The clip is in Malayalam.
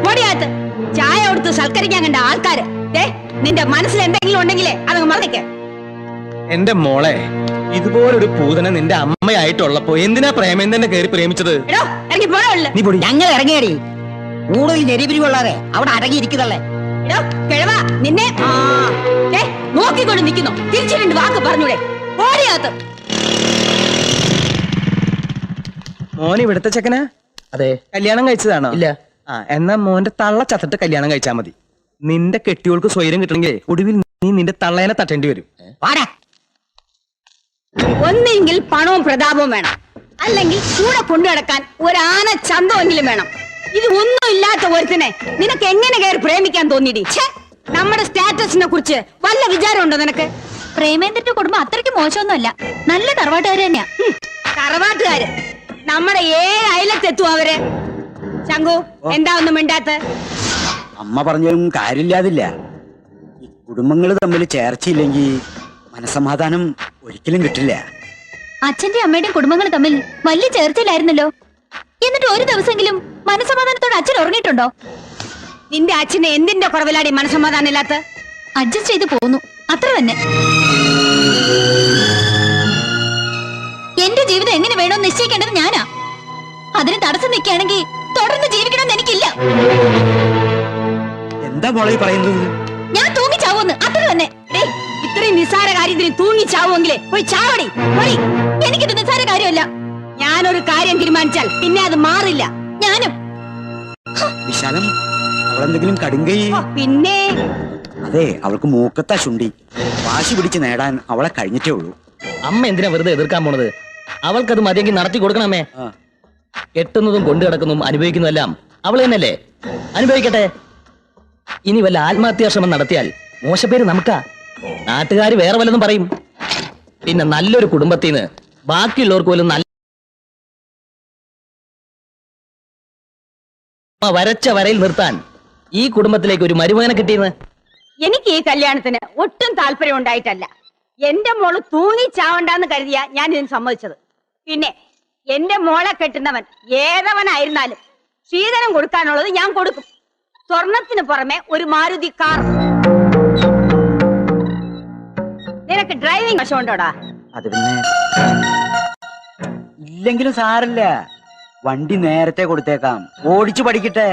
പൊടിയാത്ത് ചായ കൊടുത്ത് സൽക്കരിക്കാൻ കണ്ട ആൾക്കാര്. നിന്റെ മനസ്സിൽ എന്തെങ്കിലും ഉണ്ടെങ്കിലേ അതങ്ങ് മറന്നിക്കേ. എന്റെ മോളെ, ഇതുപോലൊരു പൂതന നിന്റെ അമ്മയായിട്ടുള്ളപ്പോ എന്തിനാ പ്രേമേന്ദ്രനെ കയറി പ്രേമിച്ചത്? ഇറങ്ങി പോണോ? ഞങ്ങൾ ഇറങ്ങിയടി. കൂടുതൽ ഞെരിപിരി കൊള്ളാതെ അവിടെ അടങ്ങിയിരിക്കുന്നല്ലേ. കിഴവാ, നിന്നെ നോക്കിക്കൊണ്ട് നിൽക്കുന്നു. തിരിച്ചു രണ്ട് വാക്ക് പറഞ്ഞൂടെ? ഓടിയാത്ത്. മോൻ ഇവിടുത്തെ ചെക്കനാ? അതെ. കല്യാണം കഴിച്ചതാണോ? ഇല്ല. എന്നാ മോന്റെ തള്ള ചത്തിട്ട് കല്യാണം കഴിച്ചാ മതി. നിന്റെ കെട്ടിയോൾക്ക് സ്വൈരം കിട്ടണമെങ്കിൽ ഒടുവിൽ നീ നിന്റെ തള്ളേനെ തട്ടേണ്ടി വരും. ഒന്നെങ്കിൽ പണവും പ്രതാപവും വേണം, അല്ലെങ്കിൽ കൂടെ കൊണ്ടു നടക്കാൻ ഒരാന ചന്തമെങ്കിലും വേണം. ഇത് ഒന്നും ഇല്ലാത്ത ഒരുത്തിനെ നിനക്ക് എങ്ങനെ കയറി പ്രേമിക്കാൻ തോന്നിയിടി? നമ്മുടെ സ്റ്റാറ്റസിനെ കുറിച്ച് വല്ല വിചാരമുണ്ടോ നിനക്ക്? പ്രേമേന്ദ്രന്റെ കുടുംബം അത്രയ്ക്ക് മോശമൊന്നുമല്ല, നല്ല തറവാട്ടുകാര് തന്നെയാ. തറവാട്ടുകാര് നമ്മുടെ 7 അയലത്തെത്തും അവര്. ശങ്കു, എന്താ ഒന്നും മിണ്ടാത്ത? അമ്മ പറഞ്ഞാലും കാര്യമില്ലാതില്ല. ഈ കുടുംബങ്ങൾ തമ്മിൽ ചേർച്ചയില്ലെങ്കിൽ മനസമാധാനം ഒരിക്കലും കിട്ടില്ല. അച്ഛന്റെ അമ്മയുടെയും കുടുംബങ്ങൾ തമ്മിൽ വലിയ ചേർച്ചയിലായിരുന്നല്ലോ. എന്നിട്ട് ഒരു ദിവസമെങ്കിലും മനസമാധാനത്തോടെ അച്ഛൻ ഉറങ്ങിയിട്ടുണ്ടോ? നിന്റെ അച്ഛന് എന്തിന്റെ കുറവിലാടി മനസമാധാനം ഇല്ലാത്ത? അഡ്ജസ്റ്റ് ചെയ്ത് പോന്നു, അത്ര തന്നെ. എന്റെ ജീവിതം എങ്ങനെ വേണമെന്ന് നിശ്ചയിക്കേണ്ടത് ഞാനാ. അതിന് തടസ്സം നിൽക്കുകയാണെങ്കിൽ തുടർന്ന് ജീവിക്കണമെന്ന് എനിക്കില്ല. എന്താ മോളെ പറയുന്നത്? ഞാൻ തൂങ്ങിച്ചാവൂന്ന്, അത്ര തന്നെ. ഇത്രയും നിസ്സാര കാര്യത്തിന് തൂങ്ങിച്ചാവുമെങ്കിലേ പോയി ചാവടി. എനിക്കിത് നിസ്സാര കാര്യമല്ല. ഞാനൊരു കാര്യം തീരുമാനിച്ചാൽ പിന്നെ അത് മാറില്ല. ഞാനും. വിശാലം, അവളെന്തെങ്കിലും കടുങ്കൈ? പിന്നെ അതെ, അവൾക്ക് മൂക്കത്താ ശുണ്ടി. വാശി പിടിച്ച് നേടാൻ അവളെ കഴിഞ്ഞിട്ടേ ഉള്ളൂ. അമ്മ എന്തിനാ വെറുതെ എതിർക്കാൻ പോണത്? അവൾക്കത് മതിയെങ്കിൽ നടത്തി കൊടുക്കണമേ. കെട്ടുന്നതും കൊണ്ടു കിടക്കുന്നതും അനുഭവിക്കുന്നതെല്ലാം അവൾ തന്നെയല്ലേ? അനുഭവിക്കട്ടെ. ഇനി വല്ല ആത്മഹത്യാശ്രമം നടത്തിയാൽ മോശപ്പേര് നമുക്കാ. നാട്ടുകാർ വേറെ വല്ലതും പറയും. പിന്നെ നല്ലൊരു കുടുംബത്തിന് ബാക്കിയുള്ളവർക്ക് പോലും നല്ല വരച്ച വരയിൽ നിർത്താൻ ഈ കുടുംബത്തിലേക്ക് ഒരു മരുമകനെ കിട്ടിയെന്ന്. എനിക്ക് ഈ കല്യാണത്തിന് ഒട്ടും താല്പര്യം ഉണ്ടായിട്ടല്ല. എന്റെ മോള് തൂങ്ങിച്ചാവണ്ടെന്ന് കരുതിയാ ഞാൻ ഇതിന് സമ്മതിച്ചത്. പിന്നെ എന്റെ മോളെ കെട്ടുന്നവൻ ഏതവനായിരുന്നാലും ശ്രീധരം കൊടുക്കാനുള്ളത് ഞാൻ കൊടുക്കും. സ്വർണത്തിന് പുറമെ ഒരു മാരുതി കാർ. നിനക്ക് ഡ്രൈവിംഗ് വശമുണ്ടോടാ? അത് പിന്നെ ഇല്ലെങ്കിലും സാരല്ല, വണ്ടി നേരത്തെ കൊടുത്തേക്കാം. ഓടിച്ചു പഠിക്കട്ടെ.